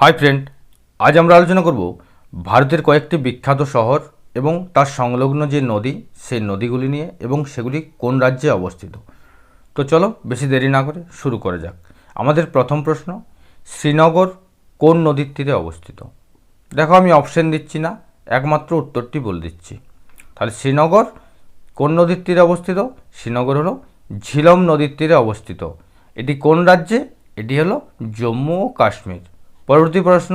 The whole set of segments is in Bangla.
हाई फ्रेंड, आज আমরা আলোচনা করব ভারতের কয়েকটি বিখ্যাত শহর এবং তার সংলগ্ন যে নদী সেই নদীগুলি নিয়ে এবং সেগুলি কোন রাজ্যে অবস্থিত। তো চলো বেশি দেরি না করে শুরু করা যাক। আমাদের প্রথম প্রশ্ন, শ্রীনগর কোন নদীর তীরে অবস্থিত? দেখো আমি অপশন দিচ্ছি না, একমাত্র উত্তরটি বলে দিচ্ছি। তাহলে শ্রীনগর কোন নদীর তীরে অবস্থিত? শ্রীনগর হলো ঝিলম নদীর তীরে অবস্থিত। এটি কোন রাজ্যে? এটি হলো জম্মু ও কাশ্মীর। পরবর্তী প্রশ্ন,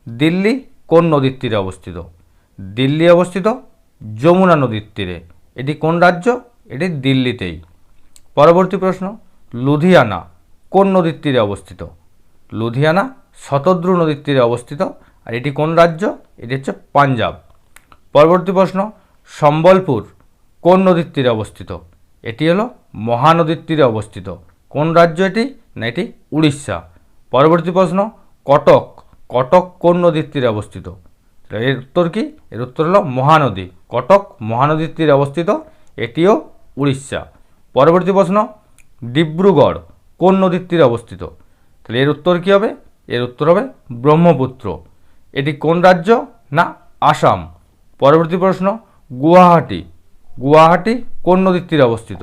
দিল্লি কোন নদীর তীরে অবস্থিত? দিল্লি অবস্থিত যমুনা নদীর তীরে। এটি কোন রাজ্য? এটি দিল্লিতেই। পরবর্তী প্রশ্ন, লুধিয়ানা কোন নদীর তীরে অবস্থিত? লুধিয়ানা শতদ্রু নদীর তীরে অবস্থিত। আর এটি কোন রাজ্য? এটি হচ্ছে পাঞ্জাব। পরবর্তী প্রশ্ন, সম্বলপুর কোন নদীর তীরে অবস্থিত? এটি হলো মহানদীর তীরে অবস্থিত। কোন রাজ্য এটি? না, এটি উড়িষ্যা। পরবর্তী প্রশ্ন, কটক কটক কোন নদীর তীরে অবস্থিত? এর উত্তর কি? এর উত্তর হলো মহানদী। কটক মহানদীর তীরে অবস্থিত, এটিও উড়িষ্যা। পরবর্তী প্রশ্ন, ডিব্রুগড় কোন নদীর তীরে অবস্থিত? তাহলে এর উত্তর কী হবে? এর উত্তর হবে ব্রহ্মপুত্র। এটি কোন রাজ্য? না, আসাম। পরবর্তী প্রশ্ন, গুয়াহাটি গুয়াহাটি কোন নদীর তীরে অবস্থিত?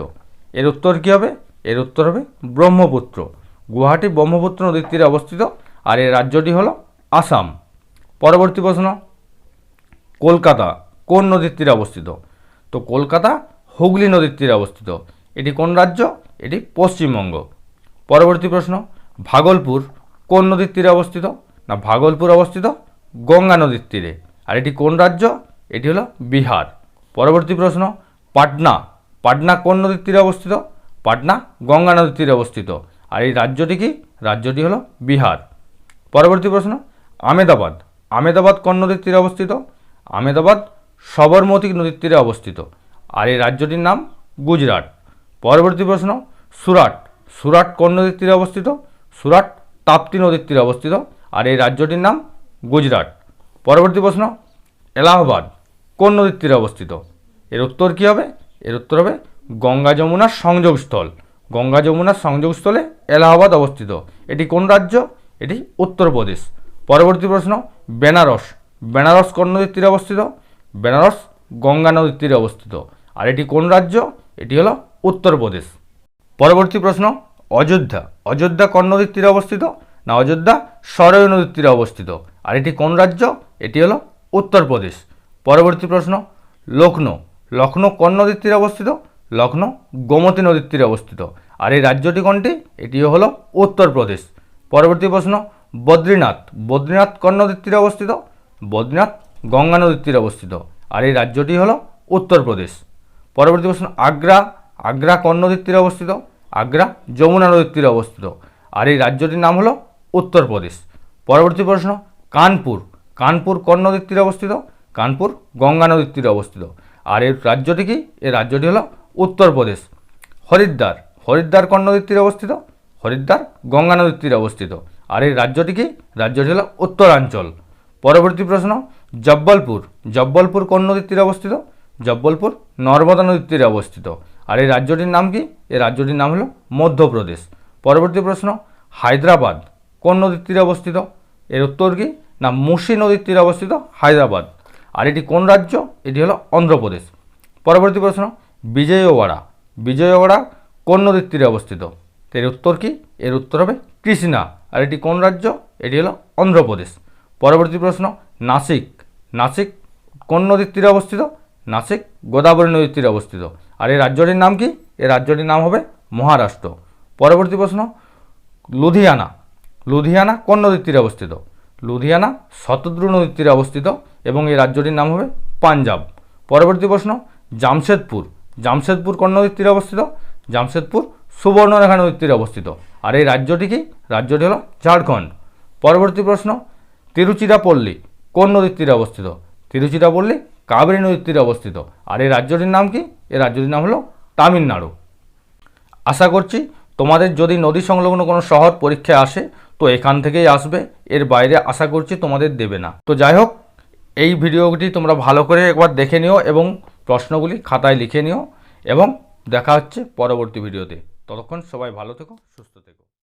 এর উত্তর কী হবে? এর উত্তর হবে ব্রহ্মপুত্র। গুয়াহাটি ব্রহ্মপুত্র নদীর তীরে অবস্থিত আর এর রাজ্যটি হলো আসাম। পরবর্তী প্রশ্ন, কলকাতা কোন নদীর তীরে অবস্থিত? তো কলকাতা হুগলি নদীর তীরে অবস্থিত। এটি কোন রাজ্য? এটি পশ্চিমবঙ্গ। পরবর্তী প্রশ্ন, ভাগলপুর কোন নদীর তীরে অবস্থিত? না, ভাগলপুর অবস্থিত গঙ্গা নদীর তীরে। আর এটি কোন রাজ্য? এটি হলো বিহার। পরবর্তী প্রশ্ন, পাটনা পাটনা কোন নদীর তীরে অবস্থিত? পাটনা গঙ্গা নদীর তীরে অবস্থিত। আর এই রাজ্যটি কি? রাজ্যটি হলো বিহার। পরবর্তী প্রশ্ন, আমেদাবাদ আমেদাবাদ কোন নদীর তীরে অবস্থিত? আমেদাবাদ সবরমতী নদীর তীরে অবস্থিত। আর এই রাজ্যটির নাম গুজরাট। পরবর্তী প্রশ্ন, সুরাট সুরাট কোন নদীর তীরে অবস্থিত? সুরাট তাপ্তি নদীর তীরে অবস্থিত। আর এই রাজ্যটির নাম গুজরাট। পরবর্তী প্রশ্ন, এলাহাবাদ কোন নদীর তীরে অবস্থিত? এর উত্তর কী হবে? এর উত্তর হবে গঙ্গা যমুনার সংযোগস্থল। গঙ্গা যমুনার সংযোগস্থলে এলাহাবাদ অবস্থিত। এটি কোন রাজ্য? এটি উত্তরপ্রদেশ। পরবর্তী প্রশ্ন, বেনারস বেনারস কোন নদীর তীরে অবস্থিত? বেনারস গঙ্গা নদীর তীরে অবস্থিত। আর এটি কোন রাজ্য? এটি হলো উত্তরপ্রদেশ। পরবর্তী প্রশ্ন, অযোধ্যা অযোধ্যা কোন নদীর তীরে অবস্থিত? না, অযোধ্যা সরয়ূ নদীর তীরে অবস্থিত। আর এটি কোন রাজ্য? এটি হলো উত্তরপ্রদেশ। পরবর্তী প্রশ্ন, লখনৌ লখনৌ কোন নদীর তীরে অবস্থিত? লখনৌ গোমতী নদীর তীরে অবস্থিত। আর এই রাজ্যটি কোনটি? এটিও হলো উত্তরপ্রদেশ। পরবর্তী প্রশ্ন, বদ্রীনাথ বদ্রীনাথ কোন নদীর তীরে অবস্থিত? বদ্রীনাথ গঙ্গা নদীর তীরে অবস্থিত। আর এই রাজ্যটি হলো উত্তরপ্রদেশ। পরবর্তী প্রশ্ন, আগ্রা আগ্রা কোন নদীর তীরে অবস্থিত? আগ্রা যমুনা নদীর তীরে অবস্থিত। আর এই রাজ্যটির নাম হলো উত্তরপ্রদেশ। পরবর্তী প্রশ্ন, কানপুর কানপুর কোন নদীর তীরে অবস্থিত? কানপুর গঙ্গা নদীর তীরে অবস্থিত। আর এর রাজ্যটি কি? এর রাজ্যটি হলো উত্তরপ্রদেশ। হরিদ্বার হরিদ্বার কোন নদীর তীরে অবস্থিত? হরিদ্বার গঙ্গা নদীর তীরে অবস্থিত। আর এই রাজ্যটি কি? রাজ্যটি হলো উত্তরাঞ্চল। পরবর্তী প্রশ্ন, জব্বলপুর জব্বলপুর কোন নদীর তীরে অবস্থিত? জব্বলপুর নর্মদা নদীর তীরে অবস্থিত। আর এই রাজ্যটির নাম কি? এই রাজ্যটির নাম হলো মধ্যপ্রদেশ। পরবর্তী প্রশ্ন, হায়দ্রাবাদ কোন নদীর তীরে অবস্থিত? এর উত্তর কি? না, মুসি নদীর তীরে অবস্থিত হায়দ্রাবাদ। আর এটি কোন রাজ্য? এটি হলো অন্ধ্রপ্রদেশ। পরবর্তী প্রশ্ন, বিজয়ওয়াড়া বিজয়ওয়াড়া কোন নদীর তীরে অবস্থিত? এর উত্তর কি? এর উত্তর হবে কৃষ্ণা। আর এটি কোন রাজ্য? এটি হলো অন্ধ্রপ্রদেশ। পরবর্তী প্রশ্ন, নাসিক নাসিক কোন নদীর তীরে অবস্থিত? নাসিক গোদাবরী নদীর তীরে অবস্থিত। আর এই রাজ্যটির নাম কি? এই রাজ্যটির নাম হবে মহারাষ্ট্র। পরবর্তী প্রশ্ন, লুধিয়ানা লুধিয়ানা কোন নদীর তীরে অবস্থিত? লুধিয়ানা শতদ্রু নদীর তীরে অবস্থিত এবং এই রাজ্যটির নাম হবে পাঞ্জাব। পরবর্তী প্রশ্ন, জামশেদপুর জামশেদপুর কোন নদীর তীরে অবস্থিত? জামশেদপুর সুবর্ণরেখা নদীর তীরে অবস্থিত। আর এই রাজ্যটি কি? রাজ্যটি হলো ঝাড়খণ্ড। পরবর্তী প্রশ্ন, তিরুচিরাপল্লী কোন নদীর তীরে অবস্থিত? তিরুচিরাপল্লী কাবেরী নদীর তীরে অবস্থিত। আর এই রাজ্যটির নাম কি? এই রাজ্যটির নাম হলো তামিলনাড়ু। আশা করছি তোমাদের যদি নদী সংলগ্ন কোনো শহর পরীক্ষায় আসে তো এখান থেকেই আসবে, এর বাইরে আশা করছি তোমাদের দেবে না। তো যাই হোক, এই ভিডিওটি তোমরা ভালো করে একবার দেখে নিও এবং প্রশ্নগুলি খাতায় লিখে নিও এবং দেখা হচ্ছে পরবর্তী ভিডিওতে। ততক্ষণ সবাই ভালো থেকো, সুস্থ থেকো।